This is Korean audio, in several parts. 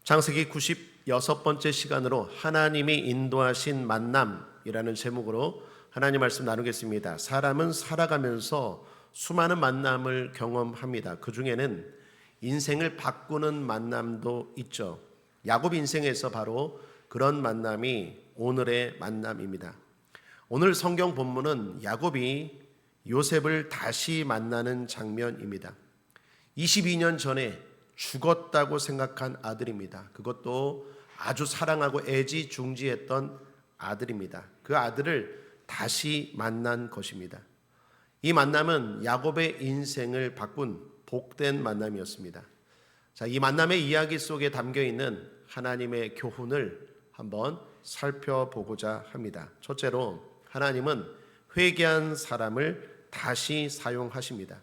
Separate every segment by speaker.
Speaker 1: 창세기 96번째 시간으로 하나님이 인도하신 만남이라는 제목으로 하나님 말씀 나누겠습니다. 사람은 살아가면서 수많은 만남을 경험합니다. 그 중에는 인생을 바꾸는 만남도 있죠. 야곱 인생에서 바로 그런 만남이 오늘의 만남입니다. 오늘 성경 본문은 야곱이 요셉을 다시 만나는 장면입니다. 22년 전에 죽었다고 생각한 아들입니다. 그것도 아주 사랑하고 애지중지했던 아들입니다. 그 아들을 다시 만난 것입니다. 이 만남은 야곱의 인생을 바꾼 복된 만남이었습니다. 자, 이 만남의 이야기 속에 담겨 있는 하나님의 교훈을 한번 살펴보고자 합니다. 첫째로 하나님은 회개한 사람을 다시 사용하십니다.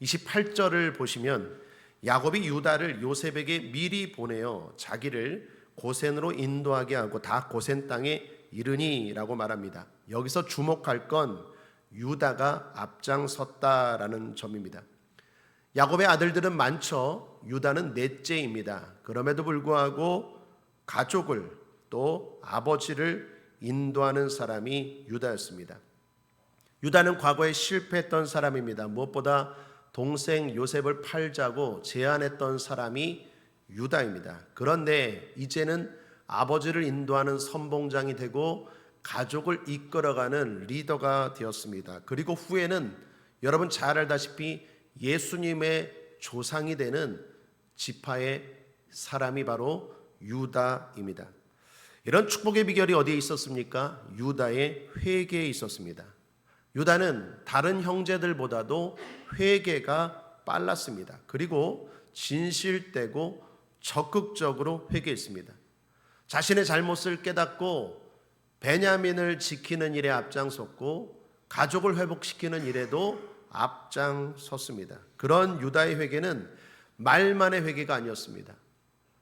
Speaker 1: 28절을 보시면 야곱이 유다를 요셉에게 미리 보내어 자기를 고센으로 인도하게 하고 다 고센 땅에 이르니 라고 말합니다. 여기서 주목할 건 유다가 앞장섰다라는 점입니다. 야곱의 아들들은 많죠. 유다는 넷째입니다. 그럼에도 불구하고 가족을 또 아버지를 인도하는 사람이 유다였습니다. 유다는 과거에 실패했던 사람입니다. 무엇보다 동생 요셉을 팔자고 제안했던 사람이 유다입니다. 그런데 이제는 아버지를 인도하는 선봉장이 되고 가족을 이끌어가는 리더가 되었습니다. 그리고 후에는 여러분 잘 알다시피 예수님의 조상이 되는 지파의 사람이 바로 유다입니다. 이런 축복의 비결이 어디에 있었습니까? 유다의 회개에 있었습니다. 유다는 다른 형제들보다도 회개가 빨랐습니다. 그리고 진실되고 적극적으로 회개했습니다. 자신의 잘못을 깨닫고 베냐민을 지키는 일에 앞장섰고 가족을 회복시키는 일에도 앞장섰습니다. 그런 유다의 회개는 말만의 회개가 아니었습니다.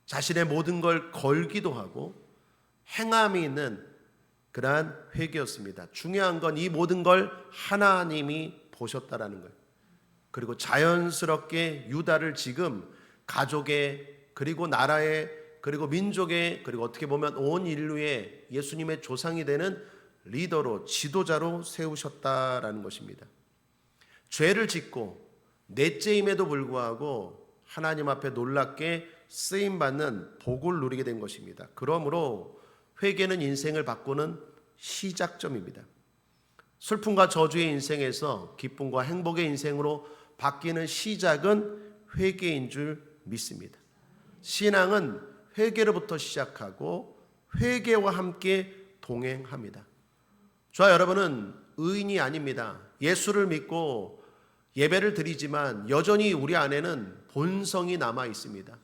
Speaker 1: 자신의 모든 걸 걸기도 하고 행함이 있는 그러한 회개였습니다. 중요한 건 이 모든 걸 하나님이 보셨다라는 거예요. 그리고 자연스럽게 유다를 지금 가족의 그리고 나라의 그리고 민족의 그리고 어떻게 보면 온 인류의 예수님의 조상이 되는 리더로 지도자로 세우셨다라는 것입니다. 죄를 짓고 넷째임에도 불구하고 하나님 앞에 놀랍게 쓰임받는 복을 누리게 된 것입니다. 그러므로 회개는 인생을 바꾸는 시작점입니다. 슬픔과 저주의 인생에서 기쁨과 행복의 인생으로 바뀌는 시작은 회개인 줄 믿습니다. 신앙은 회개로부터 시작하고 회개와 함께 동행합니다. 저와 여러분은 의인이 아닙니다. 예수를 믿고 예배를 드리지만 여전히 우리 안에는 본성이 남아 있습니다.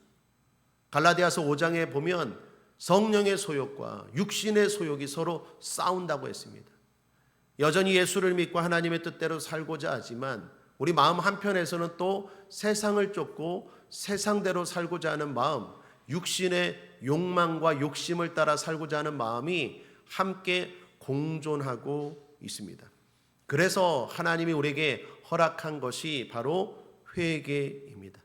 Speaker 1: 갈라디아서 5장에 보면 성령의 소욕과 육신의 소욕이 서로 싸운다고 했습니다. 여전히 예수를 믿고 하나님의 뜻대로 살고자 하지만 우리 마음 한편에서는 또 세상을 쫓고 세상대로 살고자 하는 마음, 육신의 욕망과 욕심을 따라 살고자 하는 마음이 함께 공존하고 있습니다. 그래서 하나님이 우리에게 허락한 것이 바로 회개입니다.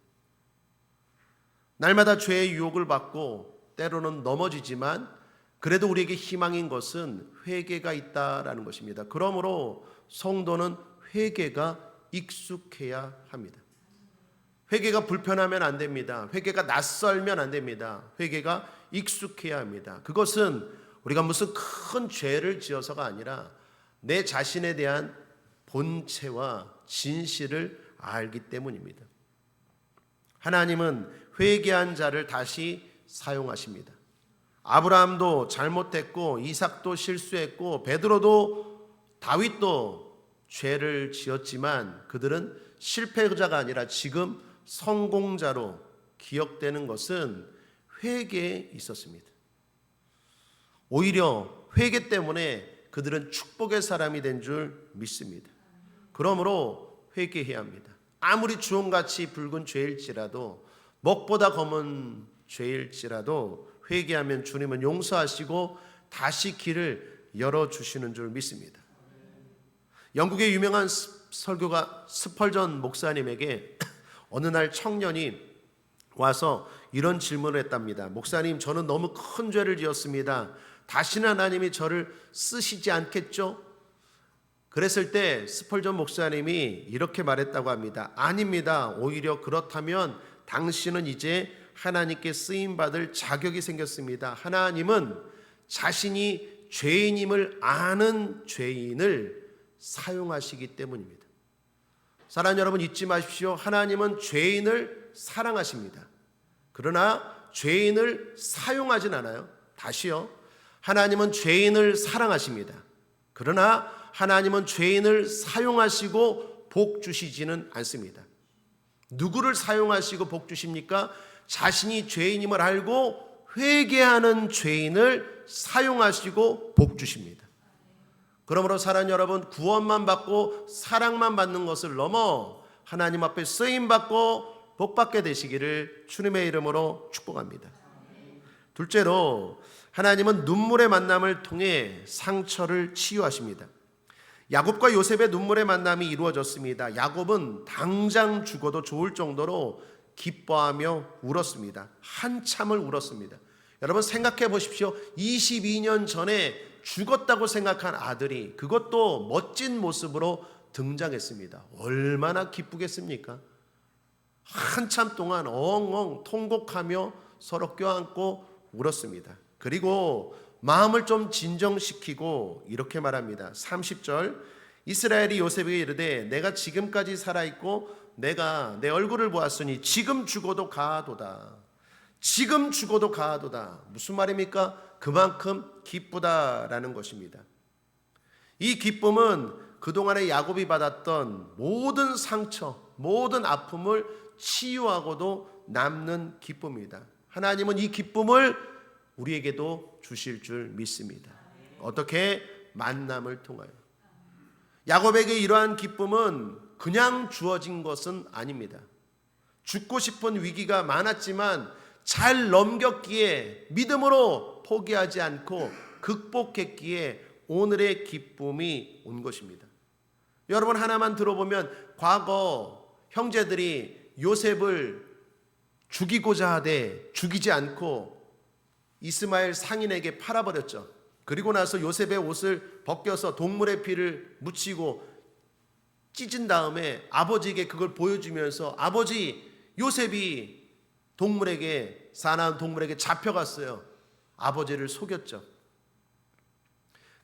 Speaker 1: 날마다 죄의 유혹을 받고 때로는 넘어지지만 그래도 우리에게 희망인 것은 회개가 있다라는 것입니다. 그러므로 성도는 회개가 익숙해야 합니다. 회개가 불편하면 안 됩니다. 회개가 낯설면 안 됩니다. 회개가 익숙해야 합니다. 그것은 우리가 무슨 큰 죄를 지어서가 아니라 내 자신에 대한 본체와 진실을 알기 때문입니다. 하나님은 회개한 자를 다시 사용하십니다. 아브라함도 잘못했고 이삭도 실수했고 베드로도 다윗도 죄를 지었지만 그들은 실패자가 아니라 지금 성공자로 기억되는 것은 회개에 있었습니다. 오히려 회개 때문에 그들은 축복의 사람이 된 줄 믿습니다. 그러므로 회개해야 합니다. 아무리 주홍같이 붉은 죄일지라도 먹보다 검은 죄일지라도 회개하면 주님은 용서하시고 다시 길을 열어주시는 줄 믿습니다. 영국의 유명한 설교가 스펄전 목사님에게 어느 날 청년이 와서 이런 질문을 했답니다. 목사님, 저는 너무 큰 죄를 지었습니다. 다시는 하나님이 저를 쓰시지 않겠죠? 그랬을 때 스펄전 목사님이 이렇게 말했다고 합니다. 아닙니다. 오히려 그렇다면 당신은 이제 하나님께 쓰임받을 자격이 생겼습니다. 하나님은 자신이 죄인임을 아는 죄인을 사용하시기 때문입니다. 사랑하는 여러분, 잊지 마십시오. 하나님은 죄인을 사랑하십니다. 그러나 죄인을 사용하진 않아요. 다시요. 하나님은 죄인을 사랑하십니다. 그러나 하나님은 죄인을 사용하시고 복 주시지는 않습니다. 누구를 사용하시고 복 주십니까? 자신이 죄인임을 알고 회개하는 죄인을 사용하시고 복 주십니다. 그러므로 사랑하는 여러분, 구원만 받고 사랑만 받는 것을 넘어 하나님 앞에 쓰임받고 복받게 되시기를 주님의 이름으로 축복합니다. 둘째로, 하나님은 눈물의 만남을 통해 상처를 치유하십니다. 야곱과 요셉의 눈물의 만남이 이루어졌습니다. 야곱은 당장 죽어도 좋을 정도로 기뻐하며 울었습니다. 한참을 울었습니다. 여러분 생각해 보십시오. 22년 전에 죽었다고 생각한 아들이 그것도 멋진 모습으로 등장했습니다. 얼마나 기쁘겠습니까? 한참 동안 엉엉 통곡하며 서로 껴안고 울었습니다. 그리고 마음을 좀 진정시키고 이렇게 말합니다. 30절, 이스라엘이 요셉에게 이르되 내가 지금까지 살아있고 내가 내 얼굴을 보았으니 지금 죽어도 가하도다. 지금 죽어도 가하도다. 무슨 말입니까? 그만큼 기쁘다라는 것입니다. 이 기쁨은 그동안에 야곱이 받았던 모든 상처, 모든 아픔을 치유하고도 남는 기쁨입니다. 하나님은 이 기쁨을 우리에게도 주실 줄 믿습니다. 어떻게? 만남을 통하여. 야곱에게 이러한 기쁨은 그냥 주어진 것은 아닙니다. 죽고 싶은 위기가 많았지만 잘 넘겼기에 믿음으로 포기하지 않고 극복했기에 오늘의 기쁨이 온 것입니다. 여러분 하나만 들어보면 과거 형제들이 요셉을 죽이고자 하되 죽이지 않고 이스마엘 상인에게 팔아버렸죠. 그리고 나서 요셉의 옷을 벗겨서 동물의 피를 묻히고 찢은 다음에 아버지에게 그걸 보여주면서 아버지, 요셉이 동물에게, 사나운 동물에게 잡혀갔어요. 아버지를 속였죠.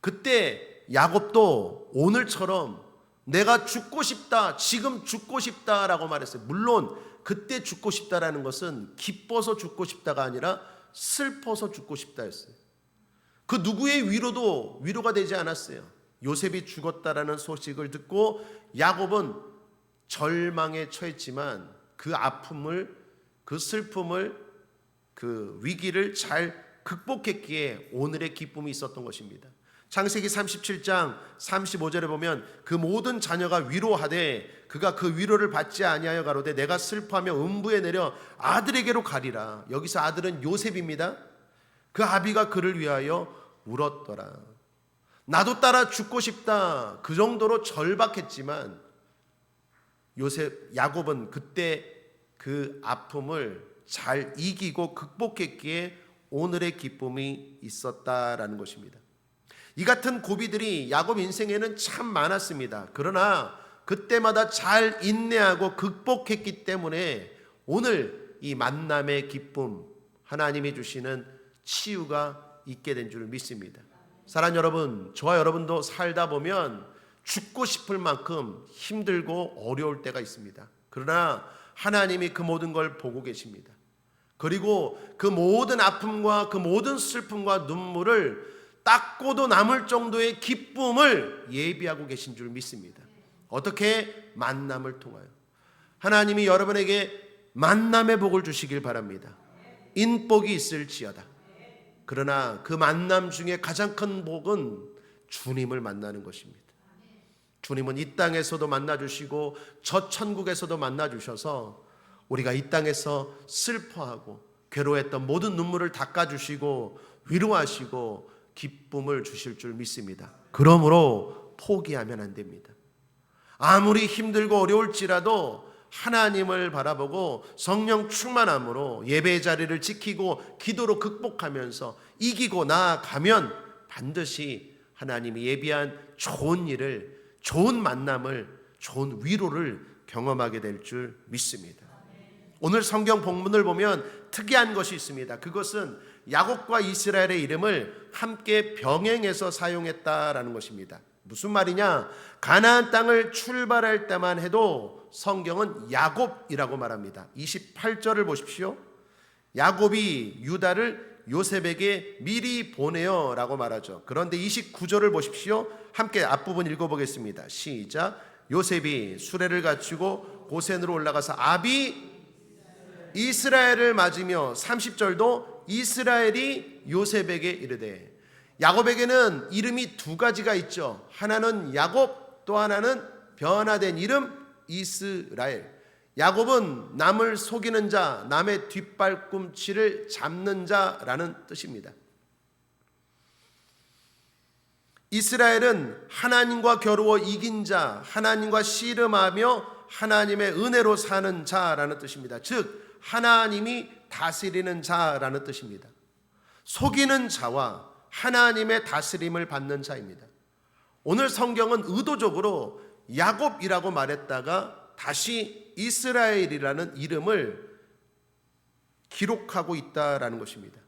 Speaker 1: 그때 야곱도 오늘처럼 내가 죽고 싶다, 지금 죽고 싶다라고 말했어요. 물론 그때 죽고 싶다라는 것은 기뻐서 죽고 싶다가 아니라 슬퍼서 죽고 싶다였어요. 그 누구의 위로도 위로가 되지 않았어요. 요셉이 죽었다라는 소식을 듣고 야곱은 절망에 처했지만 그 아픔을, 그 슬픔을, 그 위기를 잘 극복했기에 오늘의 기쁨이 있었던 것입니다. 창세기 37장 35절에 보면 그 모든 자녀가 위로하되 그가 그 위로를 받지 아니하여 가로되 내가 슬퍼하며 음부에 내려 아들에게로 가리라. 여기서 아들은 요셉입니다. 그 아비가 그를 위하여 울었더라. 나도 따라 죽고 싶다. 그 정도로 절박했지만 야곱은 그때 그 아픔을 잘 이기고 극복했기에 오늘의 기쁨이 있었다라는 것입니다. 이 같은 고비들이 야곱 인생에는 참 많았습니다. 그러나 그때마다 잘 인내하고 극복했기 때문에 오늘 이 만남의 기쁨, 하나님이 주시는 치유가 있게 된 줄 믿습니다. 사랑하는 여러분, 저와 여러분도 살다 보면 죽고 싶을 만큼 힘들고 어려울 때가 있습니다. 그러나 하나님이 그 모든 걸 보고 계십니다. 그리고 그 모든 아픔과 그 모든 슬픔과 눈물을 닦고도 남을 정도의 기쁨을 예비하고 계신 줄 믿습니다. 어떻게? 만남을 통하여. 하나님이 여러분에게 만남의 복을 주시길 바랍니다. 인복이 있을지어다. 그러나 그 만남 중에 가장 큰 복은 주님을 만나는 것입니다. 주님은 이 땅에서도 만나주시고 저 천국에서도 만나주셔서 우리가 이 땅에서 슬퍼하고 괴로웠던 모든 눈물을 닦아주시고 위로하시고 기쁨을 주실 줄 믿습니다. 그러므로 포기하면 안 됩니다. 아무리 힘들고 어려울지라도 하나님을 바라보고 성령 충만함으로 예배의 자리를 지키고 기도로 극복하면서 이기고 나아가면 반드시 하나님이 예비한 좋은 일을, 좋은 만남을, 좋은 위로를 경험하게 될 줄 믿습니다. 오늘 성경 본문을 보면 특이한 것이 있습니다. 그것은 야곱과 이스라엘의 이름을 함께 병행해서 사용했다라는 것입니다. 무슨 말이냐? 가나안 땅을 출발할 때만 해도 성경은 야곱이라고 말합니다. 28절을 보십시오. 야곱이 유다를 요셉에게 미리 보내어 라고 말하죠. 그런데 29절을 보십시오. 함께 앞부분 읽어보겠습니다. 시작. 요셉이 수레를 갖추고 고센으로 올라가서 아비 이스라엘을 맞으며 30절도 이스라엘이 요셉에게 이르되, 야곱에게는 이름이 두 가지가 있죠. 하나는 야곱, 또 하나는 변화된 이름 이스라엘. 야곱은 남을 속이는 자, 남의 뒷발꿈치를 잡는 자라는 뜻입니다. 이스라엘은 하나님과 겨루어 이긴 자, 하나님과 씨름하며 하나님의 은혜로 사는 자라는 뜻입니다. 즉 하나님이 다스리는 자라는 뜻입니다. 속이는 자와 하나님의 다스림을 받는 자입니다. 오늘 성경은 의도적으로 야곱이라고 말했다가 다시 이스라엘이라는 이름을 기록하고 있다라는 것입니다.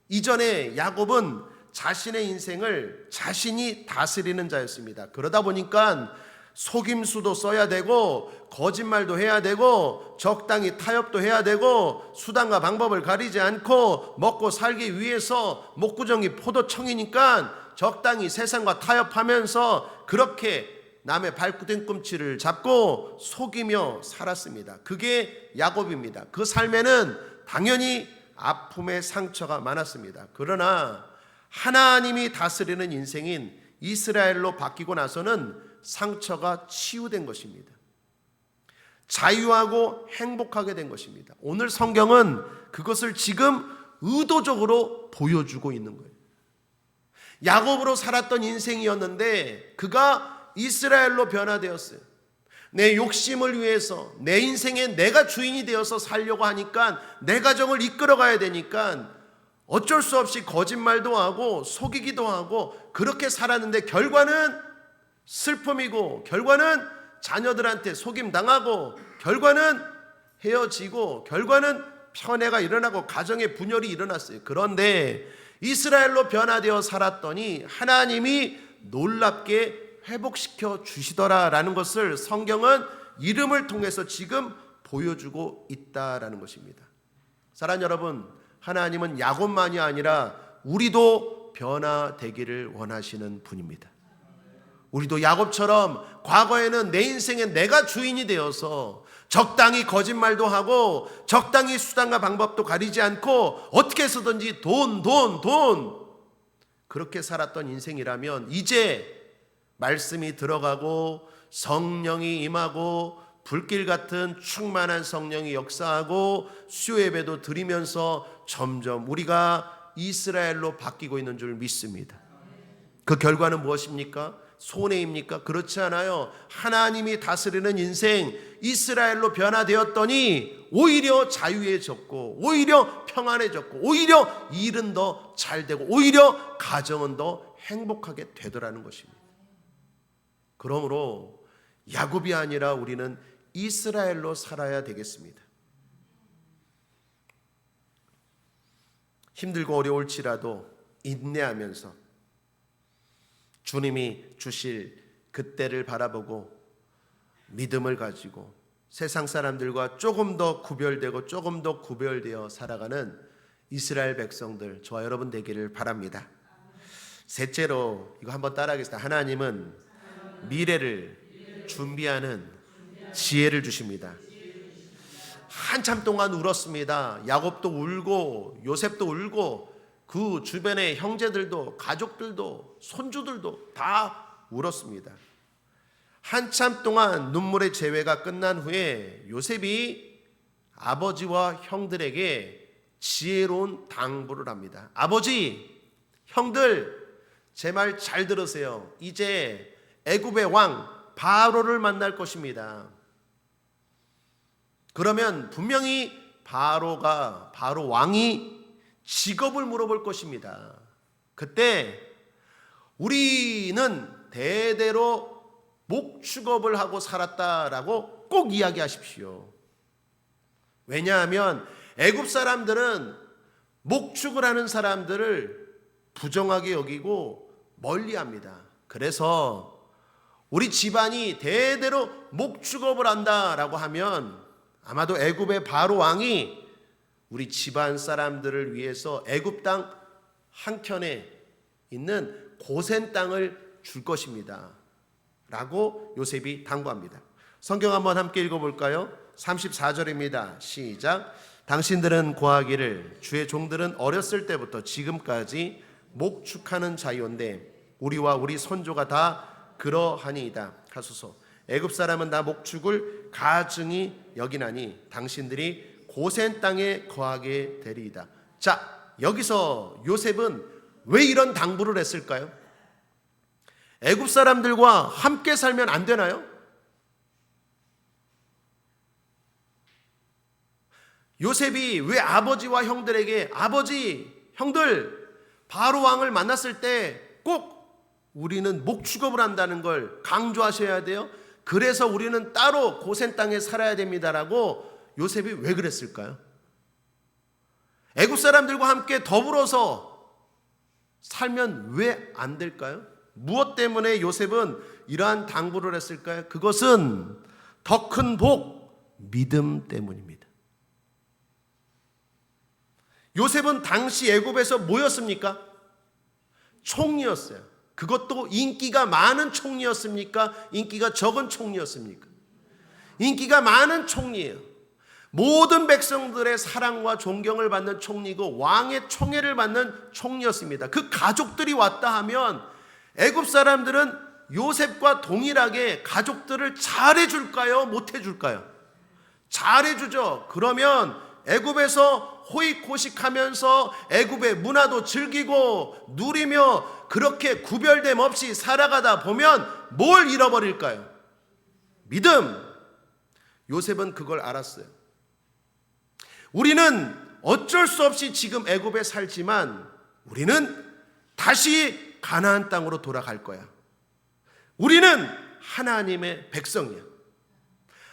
Speaker 1: 이전에 야곱은 자신의 인생을 자신이 다스리는 자였습니다. 그러다 보니까 속임수도 써야 되고 거짓말도 해야 되고 적당히 타협도 해야 되고 수단과 방법을 가리지 않고 먹고 살기 위해서 목구정이 포도청이니까 적당히 세상과 타협하면서 그렇게 남의 발뒤꿈치를 잡고 속이며 살았습니다. 그게 야곱입니다. 그 삶에는 당연히 아픔의 상처가 많았습니다. 그러나 하나님이 다스리는 인생인 이스라엘로 바뀌고 나서는 상처가 치유된 것입니다. 자유하고 행복하게 된 것입니다. 오늘 성경은 그것을 지금 의도적으로 보여주고 있는 거예요. 야곱으로 살았던 인생이었는데 그가 이스라엘로 변화되었어요. 내 욕심을 위해서 내 인생에 내가 주인이 되어서 살려고 하니까 내 가정을 이끌어가야 되니까 어쩔 수 없이 거짓말도 하고 속이기도 하고 그렇게 살았는데 결과는 슬픔이고 결과는 자녀들한테 속임당하고 결과는 헤어지고 결과는 편애가 일어나고 가정의 분열이 일어났어요. 그런데 이스라엘로 변화되어 살았더니 하나님이 놀랍게 회복시켜 주시더라라는 것을 성경은 이름을 통해서 지금 보여주고 있다라는 것입니다. 사랑하는 여러분, 하나님은 야곱만이 아니라 우리도 변화되기를 원하시는 분입니다. 우리도 야곱처럼 과거에는 내 인생에 내가 주인이 되어서 적당히 거짓말도 하고 적당히 수단과 방법도 가리지 않고 어떻게 해서든지 돈 그렇게 살았던 인생이라면 이제 말씀이 들어가고 성령이 임하고 불길 같은 충만한 성령이 역사하고 수요예배도 드리면서 점점 우리가 이스라엘로 바뀌고 있는 줄 믿습니다. 그 결과는 무엇입니까? 손해입니까? 그렇지 않아요. 하나님이 다스리는 인생 이스라엘로 변화되었더니 오히려 자유해졌고 오히려 평안해졌고 오히려 일은 더 잘되고 오히려 가정은 더 행복하게 되더라는 것입니다. 그러므로 야곱이 아니라 우리는 이스라엘로 살아야 되겠습니다. 힘들고 어려울지라도 인내하면서 주님이 주실 그때를 바라보고 믿음을 가지고 세상 사람들과 조금 더 구별되고 조금 더 구별되어 살아가는 이스라엘 백성들, 저와 여러분 되기를 바랍니다. 셋째로 이거 한번 따라하겠습니다. 하나님은 미래를 준비하는 지혜를 주십니다. 한참 동안 울었습니다. 야곱도 울고 요셉도 울고 그 주변의 형제들도 가족들도 손주들도 다 울었습니다. 한참 동안 눈물의 재회가 끝난 후에 요셉이 아버지와 형들에게 지혜로운 당부를 합니다. 아버지, 형들, 제 말 잘 들으세요. 이제 애굽의 왕 바로를 만날 것입니다. 그러면 분명히 바로 왕이 직업을 물어볼 것입니다. 그때 우리는 대대로 목축업을 하고 살았다라고 꼭 이야기하십시오. 왜냐하면 애굽 사람들은 목축을 하는 사람들을 부정하게 여기고 멀리합니다. 그래서 우리 집안이 대대로 목축업을 한다라고 하면 아마도 애굽의 바로 왕이 우리 집안 사람들을 위해서 애굽 땅 한켠에 있는 고센 땅을 줄 것입니다 라고 요셉이 당부합니다. 성경 한번 함께 읽어볼까요? 34절입니다. 시작. 당신들은 고하기를 주의 종들은 어렸을 때부터 지금까지 목축하는 자유인데 우리와 우리 선조가 다 그러하니이다 하소서. 애굽 사람은 나 목축을 가증히 여기나니 당신들이 고센 땅에 거하게 되리이다. 자, 여기서 요셉은 왜 이런 당부를 했을까요? 애굽 사람들과 함께 살면 안 되나요? 요셉이 왜 아버지와 형들에게 아버지, 형들, 바로 왕을 만났을 때 꼭 우리는 목축업을 한다는 걸 강조하셔야 돼요. 그래서 우리는 따로 고센 땅에 살아야 됩니다라고 요셉이 왜 그랬을까요? 애굽 사람들과 함께 더불어서 살면 왜 안 될까요? 무엇 때문에 요셉은 이러한 당부를 했을까요? 그것은 더 큰 복, 믿음 때문입니다. 요셉은 당시 애굽에서 뭐였습니까? 총리였어요. 그것도 인기가 많은 총리였습니까? 인기가 적은 총리였습니까? 인기가 많은 총리예요. 모든 백성들의 사랑과 존경을 받는 총리고 왕의 총애를 받는 총리였습니다. 그 가족들이 왔다 하면 애굽 사람들은 요셉과 동일하게 가족들을 잘해줄까요? 못해줄까요? 잘해주죠. 그러면 애굽에서 호의호식하면서 애굽의 문화도 즐기고 누리며 그렇게 구별됨 없이 살아가다 보면 뭘 잃어버릴까요? 믿음. 요셉은 그걸 알았어요. 우리는 어쩔 수 없이 지금 애굽에 살지만 우리는 다시 가나안 땅으로 돌아갈 거야. 우리는 하나님의 백성이야.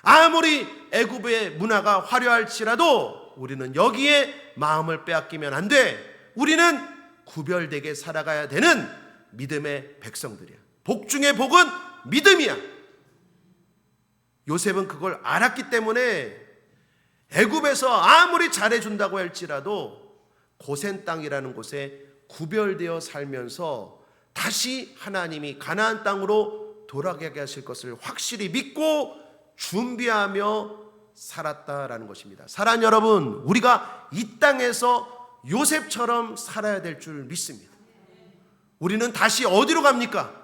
Speaker 1: 아무리 애굽의 문화가 화려할지라도 우리는 여기에 마음을 빼앗기면 안 돼. 우리는 구별되게 살아가야 되는 믿음의 백성들이야. 복 중에 복은 믿음이야. 요셉은 그걸 알았기 때문에 애굽에서 아무리 잘해준다고 할지라도 고센 땅이라는 곳에 구별되어 살면서 다시 하나님이 가나안 땅으로 돌아가게 하실 것을 확실히 믿고 준비하며 살았다라는 것입니다. 사랑하는 여러분, 우리가 이 땅에서 요셉처럼 살아야 될 줄 믿습니다. 우리는 다시 어디로 갑니까?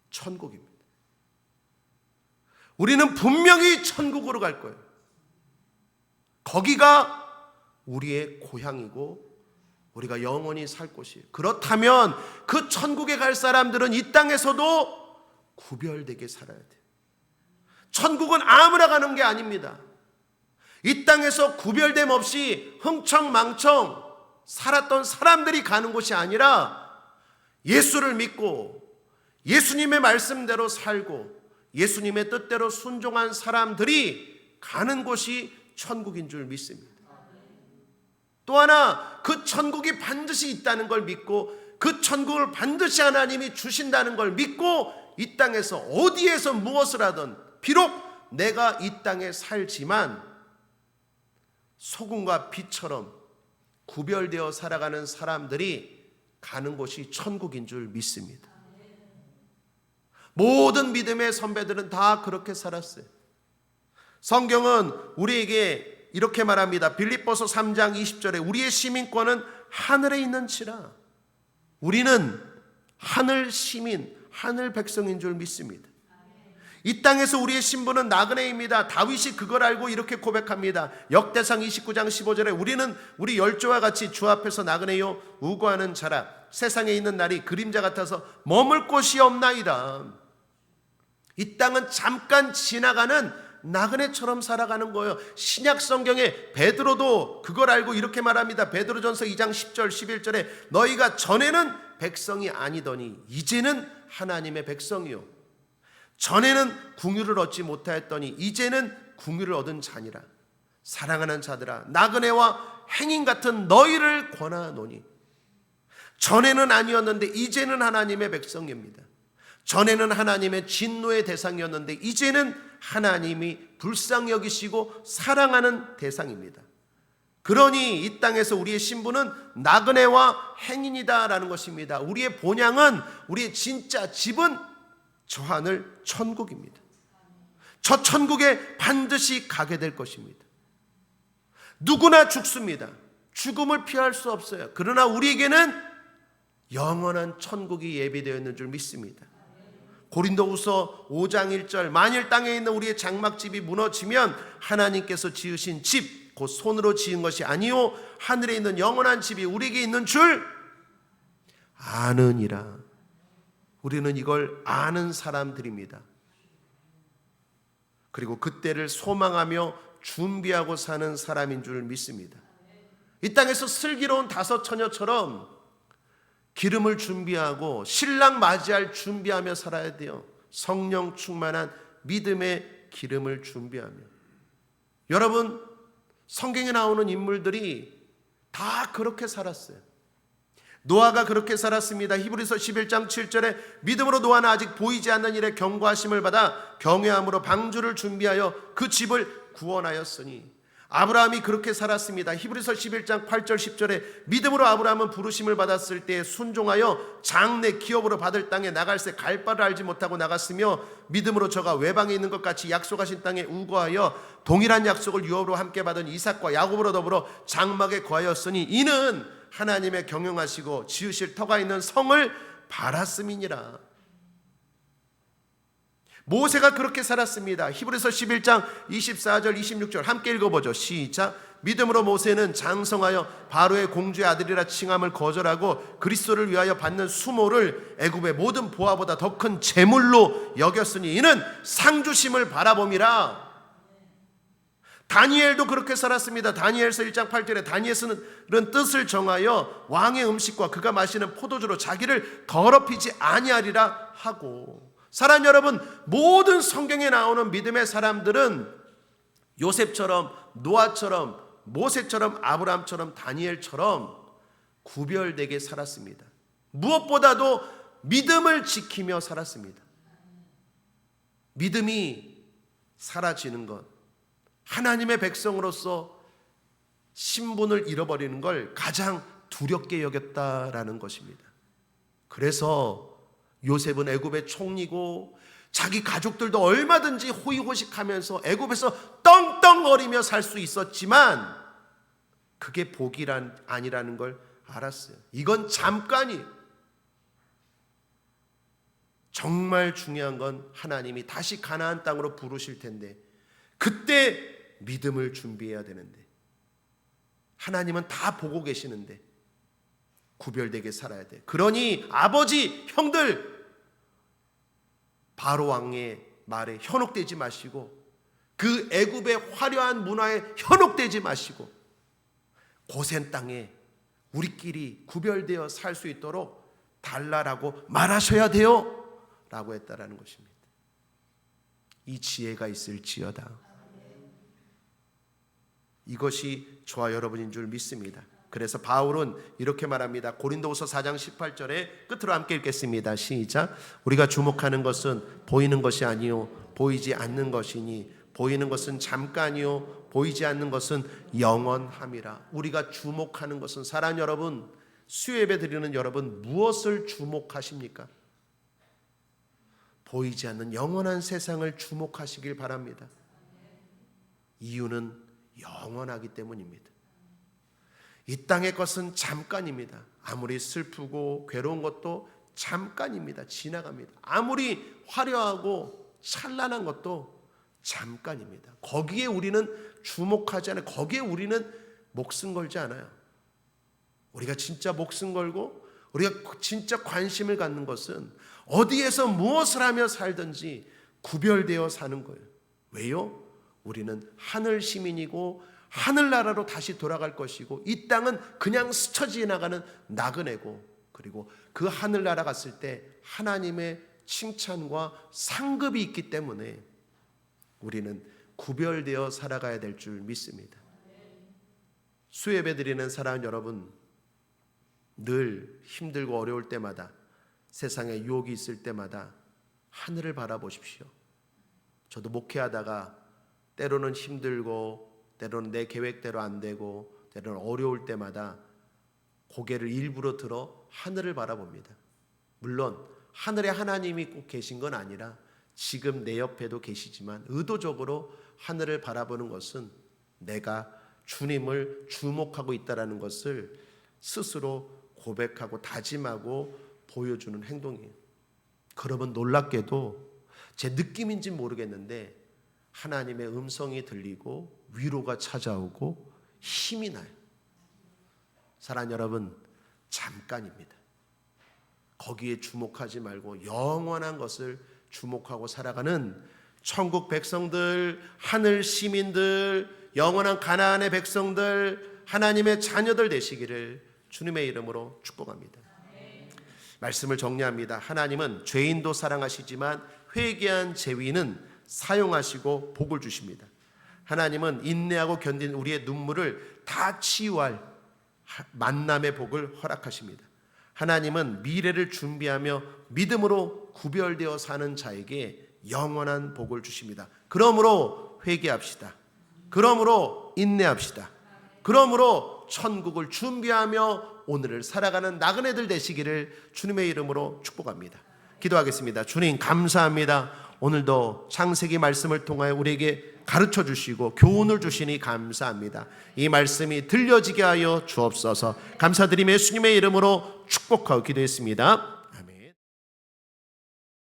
Speaker 1: 천국입니다. 우리는 분명히 천국으로 갈 거예요. 거기가 우리의 고향이고 우리가 영원히 살 곳이에요. 그렇다면 그 천국에 갈 사람들은 이 땅에서도 구별되게 살아야 돼요. 천국은 아무나 가는 게 아닙니다. 이 땅에서 구별됨 없이 흥청망청 살았던 사람들이 가는 곳이 아니라 예수를 믿고 예수님의 말씀대로 살고 예수님의 뜻대로 순종한 사람들이 가는 곳이 천국인 줄 믿습니다. 또 하나, 그 천국이 반드시 있다는 걸 믿고 그 천국을 반드시 하나님이 주신다는 걸 믿고 이 땅에서 어디에서 무엇을 하든 비록 내가 이 땅에 살지만 소금과 빛처럼 구별되어 살아가는 사람들이 가는 곳이 천국인 줄 믿습니다. 모든 믿음의 선배들은 다 그렇게 살았어요. 성경은 우리에게 이렇게 말합니다. 빌립보서 3장 20절에 우리의 시민권은 하늘에 있는지라. 우리는 하늘 시민, 하늘 백성인 줄 믿습니다. 이 땅에서 우리의 신분은 나그네입니다. 다윗이 그걸 알고 이렇게 고백합니다. 역대상 29장 15절에 우리는 우리 열조와 같이 주 앞에서 나그네요 우고하는 자라. 세상에 있는 날이 그림자 같아서 머물 곳이 없나이다. 이 땅은 잠깐 지나가는 나그네처럼 살아가는 거예요. 신약 성경에 베드로도 그걸 알고 이렇게 말합니다. 베드로전서 2장 10절 11절에 너희가 전에는 백성이 아니더니 이제는 하나님의 백성이요, 전에는 궁유를 얻지 못하였더니 이제는 궁유를 얻은 자니라. 사랑하는 자들아, 나그네와 행인 같은 너희를 권하노니, 전에는 아니었는데 이제는 하나님의 백성입니다. 전에는 하나님의 진노의 대상이었는데 이제는 하나님이 불쌍히 여기시고 사랑하는 대상입니다. 그러니 이 땅에서 우리의 신분은 나그네와 행인이다라는 것입니다. 우리의 본향은, 우리의 진짜 집은 저 하늘 천국입니다. 저 천국에 반드시 가게 될 것입니다. 누구나 죽습니다. 죽음을 피할 수 없어요. 그러나 우리에게는 영원한 천국이 예비되어 있는 줄 믿습니다. 고린도후서 5장 1절 만일 땅에 있는 우리의 장막집이 무너지면 하나님께서 지으신 집 곧 손으로 지은 것이 아니요 하늘에 있는 영원한 집이 우리에게 있는 줄 아느니라. 우리는 이걸 아는 사람들입니다. 그리고 그때를 소망하며 준비하고 사는 사람인 줄 믿습니다. 이 땅에서 슬기로운 다섯 처녀처럼 기름을 준비하고 신랑 맞이할 준비하며 살아야 돼요. 성령 충만한 믿음의 기름을 준비하며. 여러분, 성경에 나오는 인물들이 다 그렇게 살았어요. 노아가 그렇게 살았습니다. 히브리서 11장 7절에 믿음으로 노아는 아직 보이지 않는 일에 경고하심을 받아 경외함으로 방주를 준비하여 그 집을 구원하였으니, 아브라함이 그렇게 살았습니다. 히브리서 11장 8절 10절에 믿음으로 아브라함은 부르심을 받았을 때 순종하여 장래 기업으로 받을 땅에 나갈새 갈 바를 알지 못하고 나갔으며 믿음으로 저가 외방에 있는 것 같이 약속하신 땅에 우거하여 동일한 약속을 유업으로 함께 받은 이삭과 야곱으로 더불어 장막에 거하였으니 이는 하나님의 경영하시고 지으실 터가 있는 성을 바랐음이니라. 모세가 그렇게 살았습니다. 히브리서 11장 24절 26절 함께 읽어보죠. 시작. 믿음으로 모세는 장성하여 바로의 공주의 아들이라 칭함을 거절하고 그리스도를 위하여 받는 수모를 애굽의 모든 보화보다 더 큰 재물로 여겼으니 이는 상주심을 바라봄이라. 다니엘도 그렇게 살았습니다. 다니엘서 1장 8절에 다니엘은 뜻을 정하여 왕의 음식과 그가 마시는 포도주로 자기를 더럽히지 아니하리라 하고. 사랑 여러분, 모든 성경에 나오는 믿음의 사람들은 요셉처럼, 노아처럼, 모세처럼, 아브라함처럼, 다니엘처럼 구별되게 살았습니다. 무엇보다도 믿음을 지키며 살았습니다. 믿음이 사라지는 것, 하나님의 백성으로서 신분을 잃어버리는 걸 가장 두렵게 여겼다라는 것입니다. 그래서 요셉은 애굽의 총리고 자기 가족들도 얼마든지 호의호식하면서 애굽에서 떵떵거리며 살 수 있었지만 그게 복이 아니라는 걸 알았어요. 이건 잠깐이에요. 정말 중요한 건 하나님이 다시 가나안 땅으로 부르실 텐데 그때 믿음을 준비해야 되는데 하나님은 다 보고 계시는데 구별되게 살아야 돼. 그러니 아버지, 형들, 바로 왕의 말에 현혹되지 마시고 그 애굽의 화려한 문화에 현혹되지 마시고 고센 땅에 우리끼리 구별되어 살 수 있도록 달라라고 말하셔야 돼요 라고 했다라는 것입니다. 이 지혜가 있을지어다. 이것이 저와 여러분인 줄 믿습니다. 그래서 바울은 이렇게 말합니다. 고린도후서 4장 18절에 끝으로 함께 읽겠습니다. 시작. 우리가 주목하는 것은 보이는 것이 아니요 보이지 않는 것이니 보이는 것은 잠깐이요 보이지 않는 것은 영원함이라. 우리가 주목하는 것은, 사랑하는 여러분, 수요예배 드리는 여러분, 무엇을 주목하십니까? 보이지 않는 영원한 세상을 주목하시길 바랍니다. 이유는 영원하기 때문입니다. 이 땅의 것은 잠깐입니다. 아무리 슬프고 괴로운 것도 잠깐입니다. 지나갑니다. 아무리 화려하고 찬란한 것도 잠깐입니다. 거기에 우리는 주목하지 않아요. 거기에 우리는 목숨 걸지 않아요. 우리가 진짜 목숨 걸고 우리가 진짜 관심을 갖는 것은 어디에서 무엇을 하며 살든지 구별되어 사는 거예요. 왜요? 우리는 하늘 시민이고 하늘나라로 다시 돌아갈 것이고 이 땅은 그냥 스쳐 지나가는 나그네고, 그리고 그 하늘나라 갔을 때 하나님의 칭찬과 상급이 있기 때문에 우리는 구별되어 살아가야 될 줄 믿습니다. 수예배 드리는 사랑하는 여러분, 늘 힘들고 어려울 때마다, 세상에 유혹이 있을 때마다 하늘을 바라보십시오. 저도 목회하다가 때로는 힘들고 때로는 내 계획대로 안 되고 때로는 어려울 때마다 고개를 일부러 들어 하늘을 바라봅니다. 물론 하늘에 하나님이 꼭 계신 건 아니라 지금 내 옆에도 계시지만 의도적으로 하늘을 바라보는 것은 내가 주님을 주목하고 있다는 것을 스스로 고백하고 다짐하고 보여주는 행동이에요. 그러면 놀랍게도 제 느낌인지 모르겠는데 하나님의 음성이 들리고 위로가 찾아오고 힘이 나요. 사랑하는 여러분, 잠깐입니다. 거기에 주목하지 말고 영원한 것을 주목하고 살아가는 천국 백성들, 하늘 시민들, 영원한 가나안의 백성들, 하나님의 자녀들 되시기를 주님의 이름으로 축복합니다. 말씀을 정리합니다. 하나님은 죄인도 사랑하시지만 회개한 죄인은 사용하시고 복을 주십니다. 하나님은 인내하고 견딘 우리의 눈물을 다 치유할 만남의 복을 허락하십니다. 하나님은 미래를 준비하며 믿음으로 구별되어 사는 자에게 영원한 복을 주십니다. 그러므로 회개합시다. 그러므로 인내합시다. 그러므로 천국을 준비하며 오늘을 살아가는 나그네들 되시기를 주님의 이름으로 축복합니다. 기도하겠습니다. 주님 감사합니다. 오늘도 창세기 말씀을 통하여 우리에게 가르쳐 주시고 교훈을 주시니 감사합니다. 이 말씀이 들려지게 하여 주옵소서. 감사드리며 예수님의 이름으로 축복하고 기도했습니다.